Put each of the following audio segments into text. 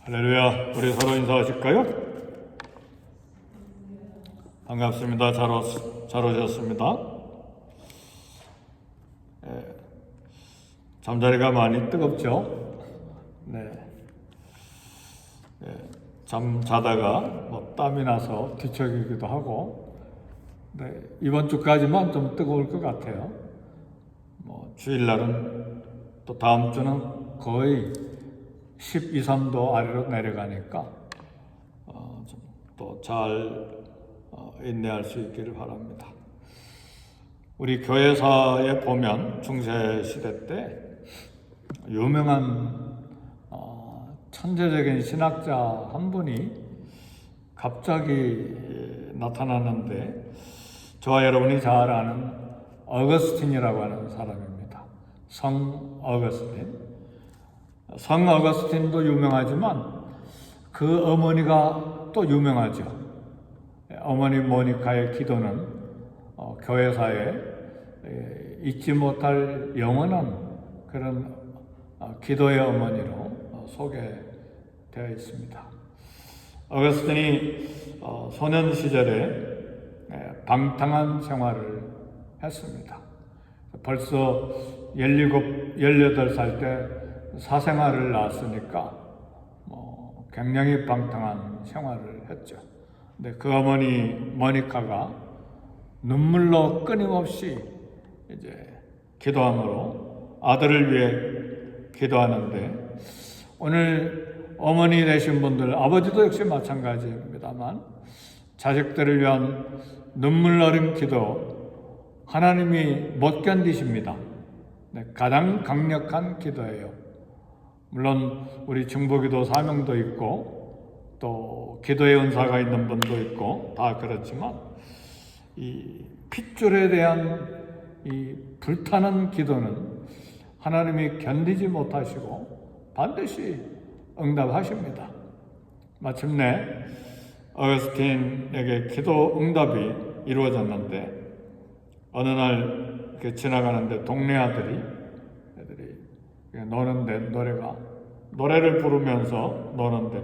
할렐루야. 우리 서로 인사하실까요? 반갑습니다. 잘 오셨습니다. 잠자리가 많이 뜨겁죠? 네. 잠 자다가 땀이 나서 뒤척이기도 하고, 네, 이번 주까지만 좀 뜨거울 것 같아요. 주일날은 또 다음 주는 거의 12, 3도 아래로 내려가니까 또 잘 인내할 수 있기를 바랍니다. 우리 교회사에 보면 중세시대 때 유명한 천재적인 신학자 한 분이 갑자기 나타났는데, 저와 여러분이 잘 아는 어거스틴이라고 하는 사람입니다. 성 어거스틴. 성 어거스틴도 유명하지만 그 어머니가 또 유명하죠. 어머니 모니카의 기도는 교회사에 잊지 못할 영원한 그런 기도의 어머니로 소개되어 있습니다. 어거스틴이 소년 시절에 방탕한 생활을 했습니다. 벌써 17, 18살 때 사생아를 낳았으니까 굉장히 방탕한 생활을 했죠. 근데 그 어머니 모니카가 눈물로 끊임없이 이제 기도함으로 아들을 위해 기도하는데, 오늘 어머니 되신 분들, 아버지도 역시 마찬가지입니다만, 자식들을 위한 눈물 어린 기도 하나님이 못 견디십니다. 네, 가장 강력한 기도예요. 물론 우리 중보기도 사명도 있고 또 기도의 은사가 있는 분도 있고 다 그렇지만, 이 핏줄에 대한 이 불타는 기도는 하나님이 견디지 못하시고 반드시 응답하십니다. 마침내 어거스틴에게 기도 응답이 이루어졌는데, 어느 날 지나가는데 동네 애들이 노는데 노래를 부르면서 노는데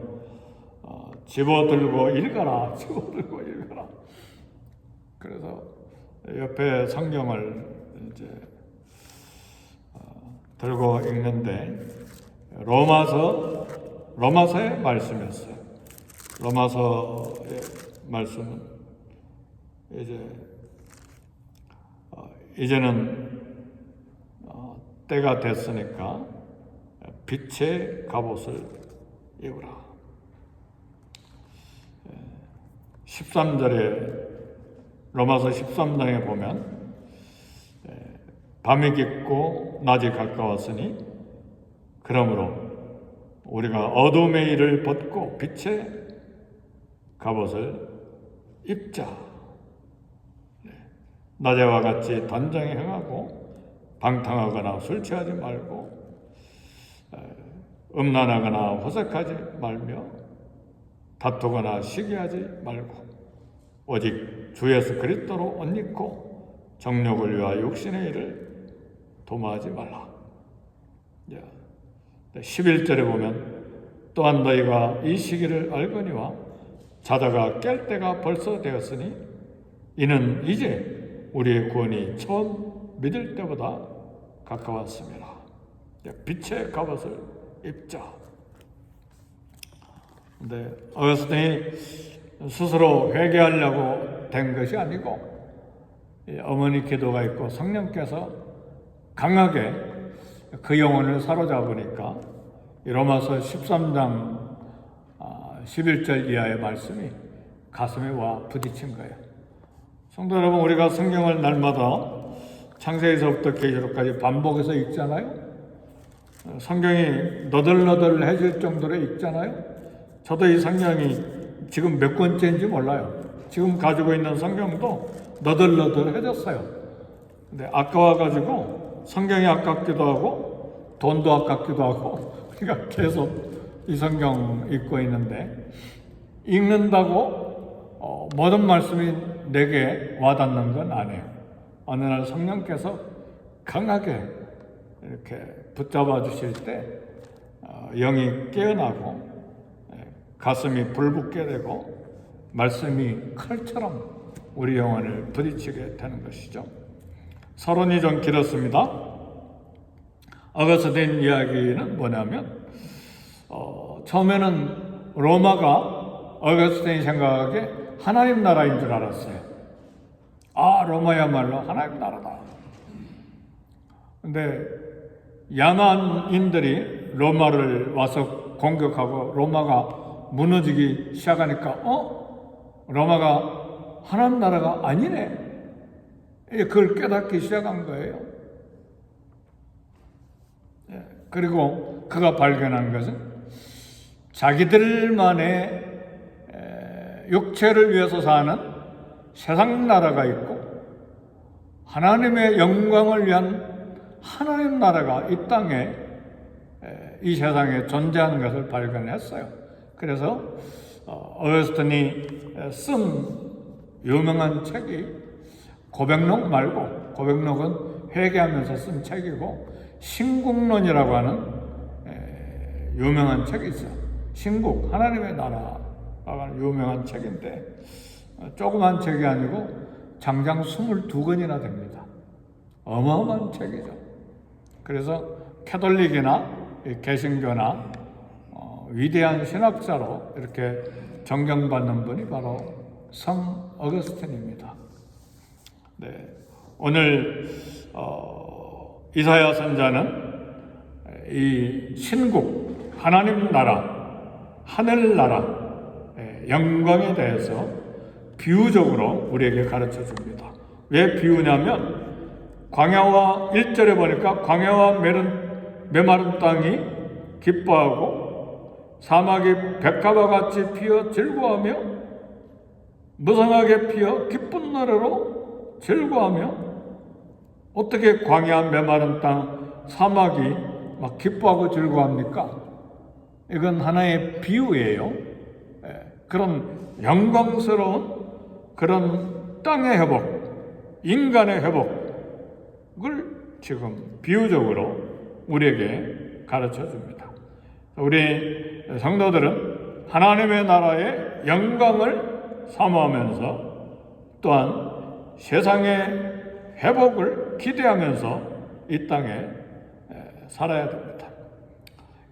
집어들고 읽어라. 그래서 옆에 성경을 이제 들고 읽는데 로마서의 말씀이었어요. 로마서의 말씀은 이제는 때가 됐으니까 빛의 갑옷을 입으라. 13절에 로마서 13장에 보면 밤이 깊고 낮이 가까웠으니 그러므로 우리가 어둠의 일을 벗고 빛의 갑옷을 입자. 낮에와 같이 단정히 행하고 방탕하거나 술 취하지 말고 음란하거나 호색하지 말며 다투거나 시기하지 말고 오직 주 예수 그리스도로 옷 입고 정욕을 위하여 육신의 일을 도모하지 말라. 11절에 보면 또한 너희가 이 시기를 알거니와 자다가 깰 때가 벌써 되었으니 이는 이제 우리의 구원이 처음 믿을 때보다 가까웠습니다. 빛의 갑옷을 입자. 근데 어거스틴이 스스로 회개하려고 된 것이 아니고 어머니 기도가 있고 성령께서 강하게 그 영혼을 사로잡으니까 로마서 13장 11절 이하의 말씀이 가슴에 와 부딪힌 거예요. 성도 여러분, 우리가 성경을 날마다 창세기서부터 계시록까지 반복해서 읽잖아요. 성경이 너덜너덜해질 정도로 읽잖아요. 저도 이 성경이 지금 몇 권째인지 몰라요. 지금 가지고 있는 성경도 너덜너덜해졌어요. 근데 아까워가지고 성경이 아깝기도 하고 돈도 아깝기도 하고 그러니까 계속 이 성경 읽고 있는데, 읽는다고 모든 말씀이 내게 와닿는 건 아니에요. 어느 날 성령께서 강하게 이렇게 붙잡아 주실 때 영이 깨어나고 가슴이 불붙게 되고 말씀이 칼처럼 우리 영혼을 부딪히게 되는 것이죠. 서론이 좀 길었습니다. 어거스틴 이야기는 뭐냐면 처음에는 로마가 어거스틴이 생각하기에 하나님 나라인 줄 알았어요. 로마야말로 하나님 나라다. 근데 야만인들이 로마를 와서 공격하고 로마가 무너지기 시작하니까 로마가 하나님 나라가 아니네. 그걸 깨닫기 시작한 거예요. 그리고 그가 발견한 것은 자기들만의 육체를 위해서 사는 세상 나라가 있고 하나님의 영광을 위한 하나님 나라가 이 땅에 이 세상에 존재하는 것을 발견했어요. 그래서 어거스틴이 쓴 유명한 책이 고백록 말고, 고백록은 회개하면서 쓴 책이고 신국론이라고 하는 유명한 책이 있어요. 신국, 하나님의 나라가 유명한 책인데 조그만 책이 아니고 장장 22권이나 됩니다. 어마어마한 책이죠. 그래서 캐톨릭이나 개신교나 위대한 신학자로 이렇게 존경받는 분이 바로 성 어거스틴입니다. 네, 오늘 이사야 선자는 이 신국, 하나님 나라, 하늘 나라, 영광에 대해서 비유적으로 우리에게 가르쳐 줍니다. 왜 비유냐면 광야와 1절에 보니까 광야와 메마른 땅이 기뻐하고 사막이 백합과 같이 피어 즐거워하며 무성하게 피어 기쁜 노래로 즐거워하며. 어떻게 광야 메마른 땅 사막이 막 기뻐하고 즐거워합니까? 이건 하나의 비유예요. 그런 영광스러운 그런 땅의 회복, 인간의 회복을 지금 비유적으로 우리에게 가르쳐 줍니다. 우리 성도들은 하나님의 나라의 영광을 사모하면서 또한 세상의 회복을 기대하면서 이 땅에 살아야 됩니다.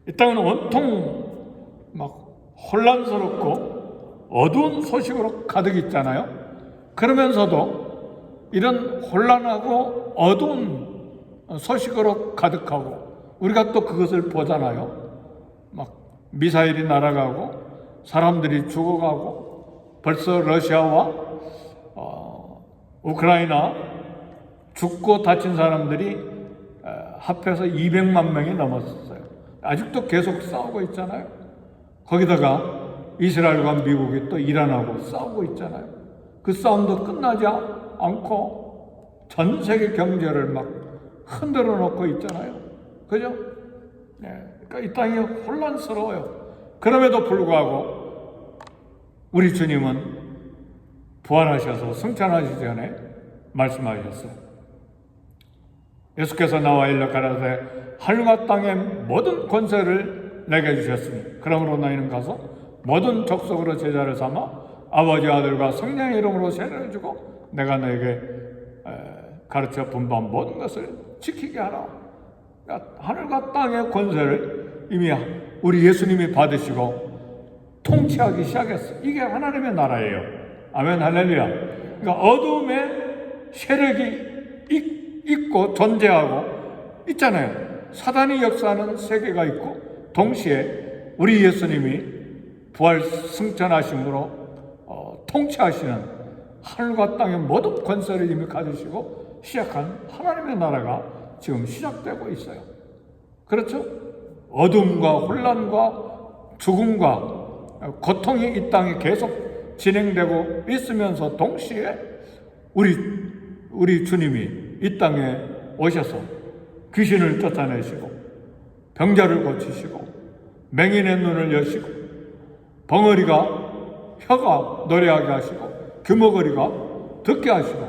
이 땅은 온통 막 혼란스럽고 어두운 소식으로 가득 있잖아요. 그러면서도 이런 혼란하고 어두운 소식으로 가득하고 우리가 또 그것을 보잖아요. 막 미사일이 날아가고 사람들이 죽어가고 벌써 러시아와 우크라이나 죽고 다친 사람들이 합해서 200만 명이 넘었어요. 아직도 계속 싸우고 있잖아요. 거기다가 이스라엘과 미국이 또 이란하고 싸우고 있잖아요. 그 싸움도 끝나지 않고 전 세계 경제를 막 흔들어 놓고 있잖아요. 그죠? 그러니까 이 땅이 혼란스러워요. 그럼에도 불구하고 우리 주님은 부활하셔서 승천하시기 전에 말씀하셨어요. 예수께서 나와 일러 가라사대 하늘과 땅의 모든 권세를 내게 주셨으니 그러므로 너희는 가서 모든 족속으로 제자를 삼아 아버지 아들과 성령의 이름으로 세례를 주고 내가 너에게 가르쳐 분부한 모든 것을 지키게 하라. 그러니까 하늘과 땅의 권세를 이미 우리 예수님이 받으시고 통치하기 시작했어요. 이게 하나님의 나라예요. 아멘, 할렐루야. 그러니까 어둠의 세력이 있고 존재하고 있잖아요. 사단이 역사하는 세계가 있고 동시에 우리 예수님이 부활 승천하심으로 통치하시는 하늘과 땅의 모든 권세를 이미 가지시고 시작한 하나님의 나라가 지금 시작되고 있어요. 그렇죠? 어둠과 혼란과 죽음과 고통이 이 땅에 계속 진행되고 있으면서 동시에 우리 주님이 이 땅에 오셔서 귀신을 쫓아내시고 병자를 고치시고 맹인의 눈을 여시고 벙어리가 혀가 노래하게 하시고 귀머거리가 듣게 하시고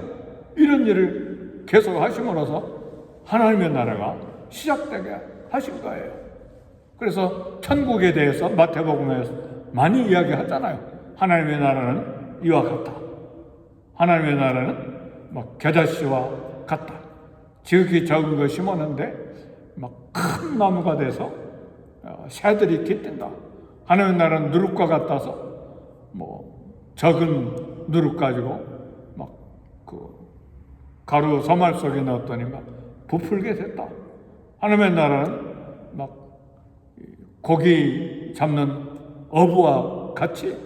이런 일을 계속 하심으로써 하나님의 나라가 시작되게 하신 거예요. 그래서 천국에 대해서 마태복음에 많이 이야기하잖아요. 하나님의 나라는 이와 같다. 하나님의 나라는 막 겨자씨와 같다. 지극히 적은 거 심었는데 막 큰 나무가 돼서 새들이 깃든다. 하나님의 나라는 누룩과 같아서 뭐 적은 누룩 가지고 막 그 가루 소말 속에 넣었더니 막 부풀게 됐다. 하나님의 나라는 막 고기 잡는 어부와 같이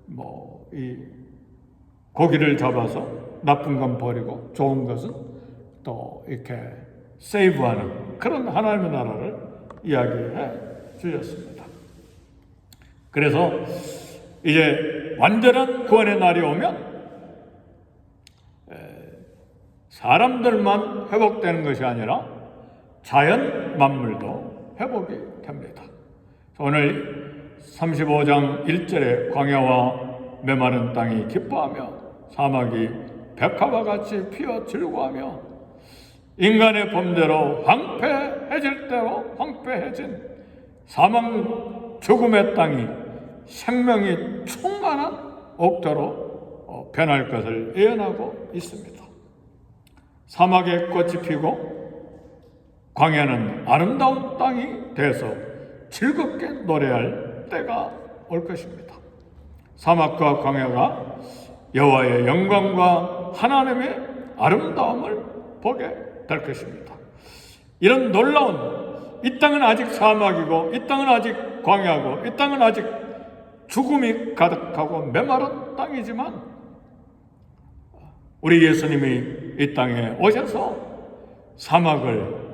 뭐 이 고기를 잡아서 나쁜 건 버리고 좋은 것은 또 이렇게 세이브하는 그런 하나님의 나라를 이야기해 주셨습니다. 그래서 이제 완전한 구원의 날이 오면 사람들만 회복되는 것이 아니라 자연 만물도 회복이 됩니다. 오늘 35장 1절에 광야와 메마른 땅이 기뻐하며 사막이 백합과 같이 피어 즐거워하며 인간의 범죄로 황폐해질 대로 황폐해진 사망 죽음의 땅이 생명이 충만한 옥토로 변할 것을 예언하고 있습니다. 사막에 꽃이 피고 광야는 아름다운 땅이 돼서 즐겁게 노래할 때가 올 것입니다. 사막과 광야가 여호와의 영광과 하나님의 아름다움을 보게 될 것입니다. 이런 놀라운, 이 땅은 아직 사막이고 이 땅은 아직 광야고 이 땅은 아직 죽음이 가득하고 메마른 땅이지만 우리 예수님이 이 땅에 오셔서 사막을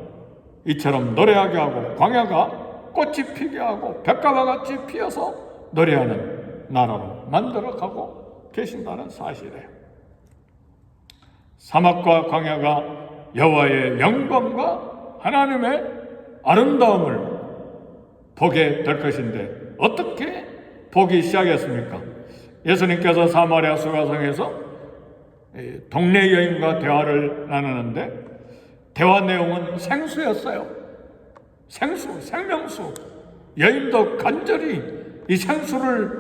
이처럼 노래하게 하고 광야가 꽃이 피게 하고 백합과 같이 피어서 노래하는 나라로 만들어가고 계신다는 사실이에요. 사막과 광야가 여호와의 영광과 하나님의 아름다움을 보게 될 것인데 어떻게 보기 시작했습니까? 예수님께서 사마리아 수가성에서 동네 여인과 대화를 나누는데 대화 내용은 생수였어요. 생수, 생명수. 여인도 간절히 이 생수를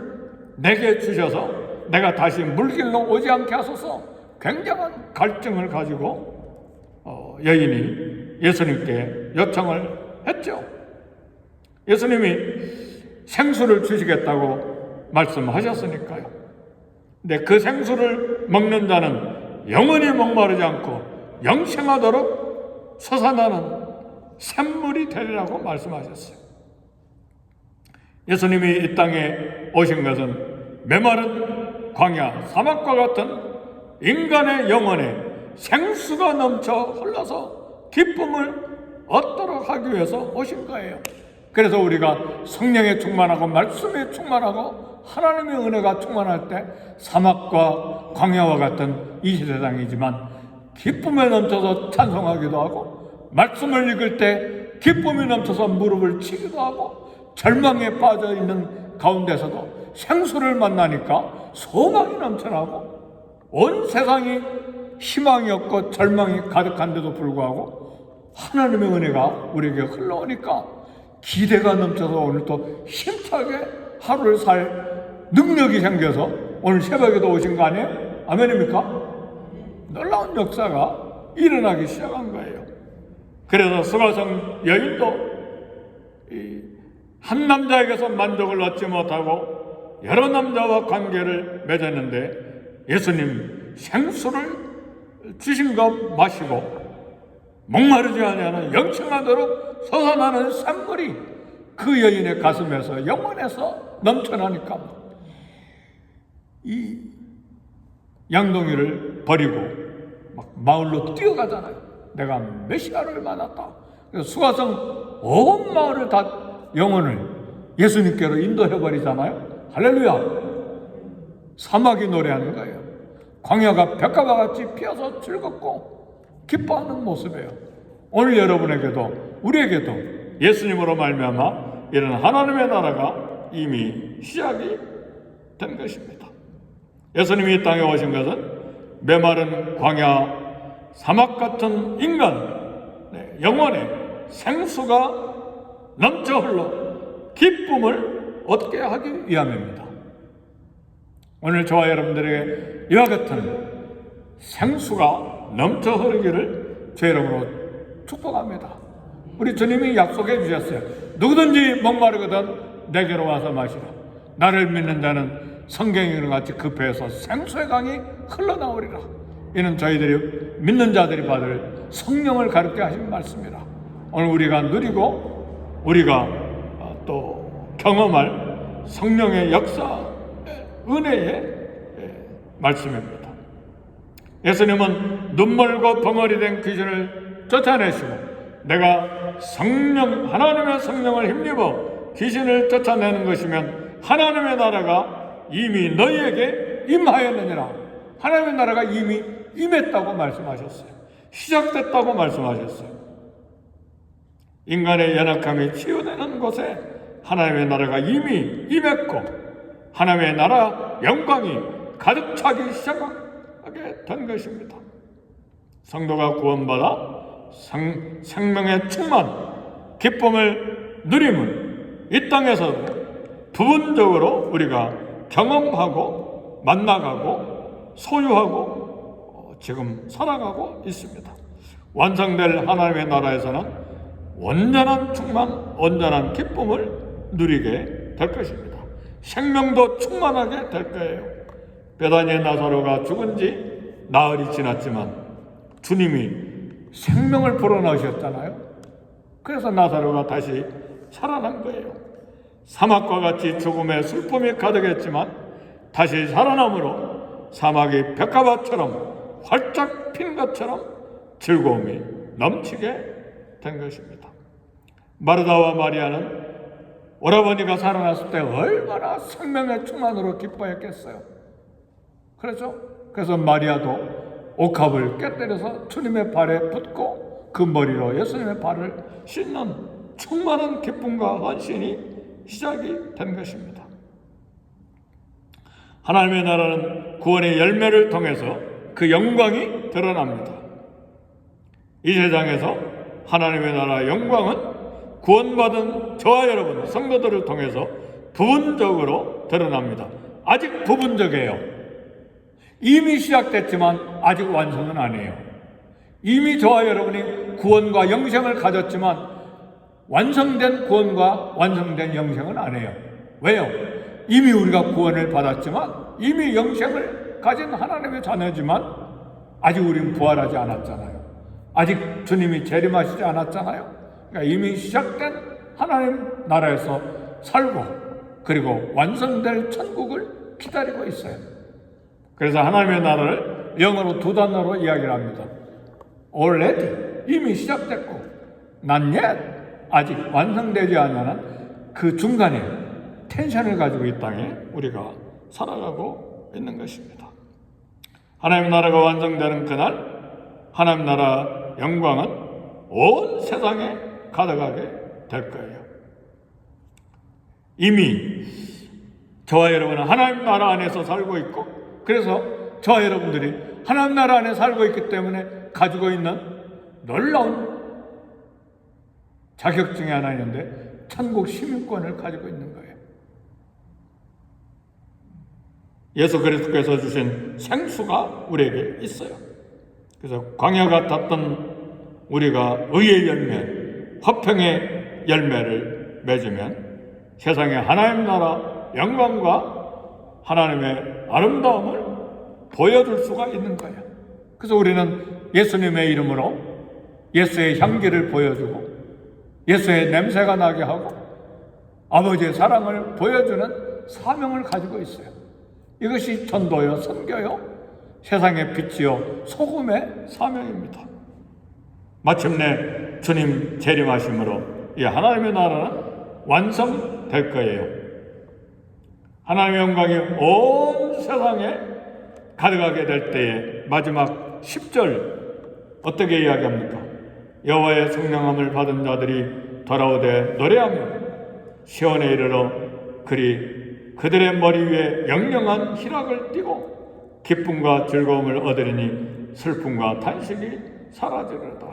내게 주셔서 내가 다시 물길로 오지 않게 하소서 굉장한 갈증을 가지고 여인이 예수님께 요청을 했죠. 예수님이 생수를 주시겠다고 말씀하셨으니까요. 근데 그 생수를 먹는 자는 영원히 목마르지 않고 영생하도록 솟아나는 샘물이 되리라고 말씀하셨어요. 예수님이 이 땅에 오신 것은 메마른 광야, 사막과 같은 인간의 영혼에 생수가 넘쳐 흘러서 기쁨을 얻도록 하기 위해서 오신 거예요. 그래서 우리가 성령에 충만하고 말씀에 충만하고 하나님의 은혜가 충만할 때 사막과 광야와 같은 이 세상이지만 기쁨에 넘쳐서 찬송하기도 하고 말씀을 읽을 때 기쁨이 넘쳐서 무릎을 치기도 하고 절망에 빠져 있는 가운데서도 생수를 만나니까 소망이 넘쳐나고 온 세상이 희망이 없고 절망이 가득한데도 불구하고 하나님의 은혜가 우리에게 흘러오니까 기대가 넘쳐서 오늘 또 힘차게 하루를 살 능력이 생겨서 오늘 새벽에도 오신 거 아니에요? 아멘입니까? 놀라운 역사가 일어나기 시작한 거예요. 그래서 수가성 여인도 한 남자에게서 만족을 얻지 못하고 여러 남자와 관계를 맺었는데 예수님 생수를 주신 것 마시고 목마르지 아니하는 영청하도록 솟아나는 샘물이 그 여인의 가슴에서 영혼에서 넘쳐나니까 이 양동이를 버리고 막 마을로 뛰어가잖아요. 내가 메시아를 만났다. 그래서 수가성 온 마을을 다 영혼을 예수님께로 인도해버리잖아요. 할렐루야. 사막이 노래하는 거예요. 광야가 백합과 같이 피어서 즐겁고 기뻐하는 모습이에요. 오늘 여러분에게도 우리에게도 예수님으로 말미암아 이런 하나님의 나라가 이미 시작이 된 것입니다. 예수님이 이 땅에 오신 것은 메마른 광야 사막 같은 인간 영혼에 생수가 넘쳐 흘러 기쁨을 얻게 하기 위함입니다. 오늘 저와 여러분들에게 이와 같은 생수가 넘쳐 흐르기를 제 이름으로 축복합니다. 우리 주님이 약속해 주셨어요. 누구든지 목마르거든 내게로 와서 마시라. 나를 믿는 자는 성경에 있는 같이 그 배에서 생수의 강이 흘러나오리라. 이는 저희들이 믿는 자들이 받을 성령을 가르쳐 하신 말씀이라. 오늘 우리가 누리고 우리가 또 경험할 성령의 역사, 은혜의 말씀입니다. 예수님은 눈물과 벙어리 된 귀신을 쫓아내시고 내가 하나님의 성령을 힘입어 귀신을 쫓아내는 것이면 하나님의 나라가 이미 너희에게 임하였느니라. 하나님의 나라가 이미 임했다고 말씀하셨어요. 시작됐다고 말씀하셨어요. 인간의 연약함이 치유되는 곳에 하나님의 나라가 이미 임했고 하나님의 나라 영광이 가득 차기 시작하게 된 것입니다. 성도가 구원받아 생명의 충만, 기쁨을 누림은 이 땅에서도 부분적으로 우리가 경험하고 만나가고 소유하고 지금 살아가고 있습니다. 완성될 하나님의 나라에서는 온전한 충만, 온전한 기쁨을 누리게 될 것입니다. 생명도 충만하게 될 거예요. 베다니의 나사로가 죽은 지 나흘이 지났지만 주님이 생명을 불어넣으셨잖아요. 그래서 나사로가 다시 살아난 거예요. 사막과 같이 죽음의 슬픔이 가득했지만 다시 살아남으로 사막이 벽화밭처럼 활짝 핀 것처럼 즐거움이 넘치게 된 것입니다. 마르다와 마리아는 오라버니가 살아났을 때 얼마나 생명의 충만으로 기뻐했겠어요. 그래서 마리아도 옥합을 깨뜨려서 주님의 발에 붓고 그 머리로 예수님의 발을 씻는 충만한 기쁨과 헌신이 시작이 된 것입니다. 하나님의 나라는 구원의 열매를 통해서 그 영광이 드러납니다. 이 세상에서 하나님의 나라 영광은 구원받은 저와 여러분 성도들을 통해서 부분적으로 드러납니다. 아직 부분적이에요. 이미 시작됐지만 아직 완성은 아니에요. 이미 저와 여러분이 구원과 영생을 가졌지만 완성된 구원과 완성된 영생은 아니에요. 왜요? 이미 우리가 구원을 받았지만 이미 영생을 가진 하나님의 자녀지만 아직 우리는 부활하지 않았잖아요. 아직 주님이 재림하시지 않았잖아요. 그러니까 이미 시작된 하나님 나라에서 살고 그리고 완성될 천국을 기다리고 있어요. 그래서 하나님의 나라를 영어로 두 단어로 이야기를 합니다. already, 이미 시작됐고 not yet, 아직 완성되지 않은 그 중간에 텐션을 가지고 이 땅에 우리가 살아가고 있는 것입니다. 하나님의 나라가 완성되는 그날 하나님 나라 영광은 온 세상에 가득하게 될 거예요. 이미 저와 여러분은 하나님 나라 안에서 살고 있고 그래서 저와 여러분들이 하나님 나라 안에 살고 있기 때문에 가지고 있는 놀라운 자격증이 하나 있는데 천국 시민권을 가지고 있는 거예요. 예수 그리스도께서 주신 생수가 우리에게 있어요. 그래서 광야 같았던 우리가 의의 열매, 화평의 열매를 맺으면 세상에 하나님 나라 영광과 하나님의 아름다움을 보여줄 수가 있는 거예요. 그래서 우리는 예수님의 이름으로 예수의 향기를 보여주고 예수의 냄새가 나게 하고 아버지의 사랑을 보여주는 사명을 가지고 있어요. 이것이 전도요, 선교요, 세상의 빛이요, 소금의 사명입니다. 마침내 주님 재림하심으로 이 하나님의 나라는 완성될 거예요. 하나님의 영광이 온 세상에 가득하게 될 때에 마지막 10절 어떻게 이야기합니까? 여호와의 성령함을 받은 자들이 돌아오되 노래하며 시온에 이르러 그들의 머리 위에 영영한 희락을 띠고 기쁨과 즐거움을 얻으리니 슬픔과 탄식이 사라지리로다.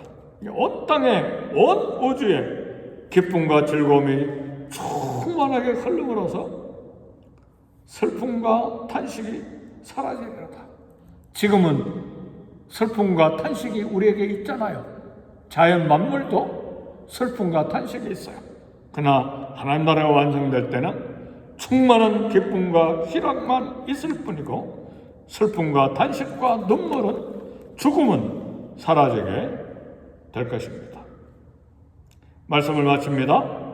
온 땅에 온 우주에 기쁨과 즐거움이 충만하게 흘름으로써 슬픔과 탄식이 사라지리로다. 지금은 슬픔과 탄식이 우리에게 있잖아요. 자연 만물도 슬픔과 탄식이 있어요. 그러나 하나님 나라가 완성될 때는 충만한 기쁨과 희락만 있을 뿐이고 슬픔과 탄식과 눈물은 죽음은 사라지게 될 것입니다. 말씀을 마칩니다.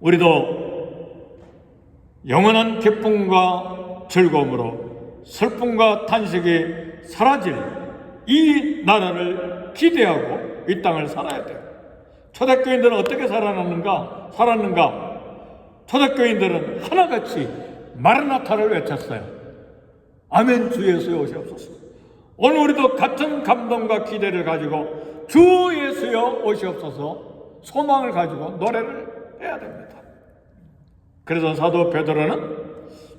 우리도 영원한 기쁨과 즐거움으로 슬픔과 탄식이 사라질 이 나라를 기대하고 이 땅을 살아야 돼요. 초대교인들은 어떻게 살았는가? 초대교인들은 하나같이 마르나타를 외쳤어요. 아멘 주 예수여 오시옵소서. 오늘 우리도 같은 감동과 기대를 가지고 주 예수여 오시옵소서 소망을 가지고 노래를 해야 됩니다. 그래서 사도 베드로는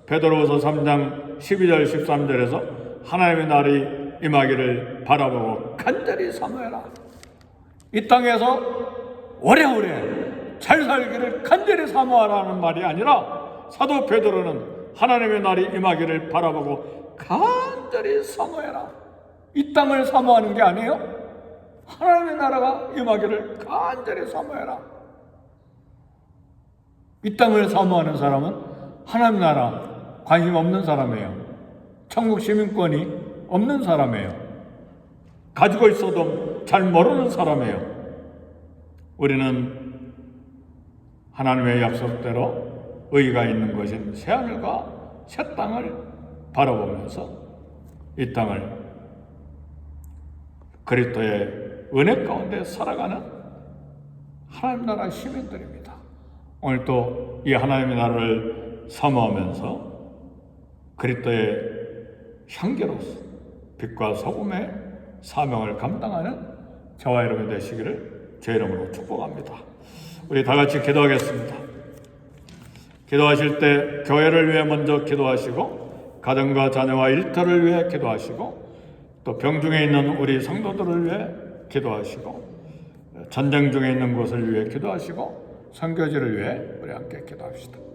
베드로후서 3장 12절 13절에서 하나님의 날이 임하기를 바라보고 간절히 사모해라. 이 땅에서 오래오래 잘 살기를 간절히 사모하라는 말이 아니라 사도 베드로는 하나님의 날이 임하기를 바라보고 간절히 사모해라. 이 땅을 사모하는 게 아니에요. 하나님의 나라가 임하기를 간절히 사모해라. 이 땅을 사모하는 사람은 하나님 나라 관심 없는 사람이에요. 천국 시민권이 없는 사람이에요. 가지고 있어도 잘 모르는 사람이에요. 우리는 하나님의 약속대로 의의가 있는 것인 새하늘과 새 땅을 바라보면서 이 땅을 그리스도의 은혜 가운데 살아가는 하나님 나라 시민들입니다. 오늘 또 이 하나님의 나라를 사모하면서 그리스도의 향기로서 빛과 소금의 사명을 감당하는 저와 여러분 되시기를 제 이름으로 축복합니다. 우리 다 같이 기도하겠습니다. 기도하실 때 교회를 위해 먼저 기도하시고 가정과 자녀와 일터를 위해 기도하시고 또 병중에 있는 우리 성도들을 위해 기도하시고 전쟁 중에 있는 곳을 위해 기도하시고 선교지를 위해 우리 함께 기도합시다.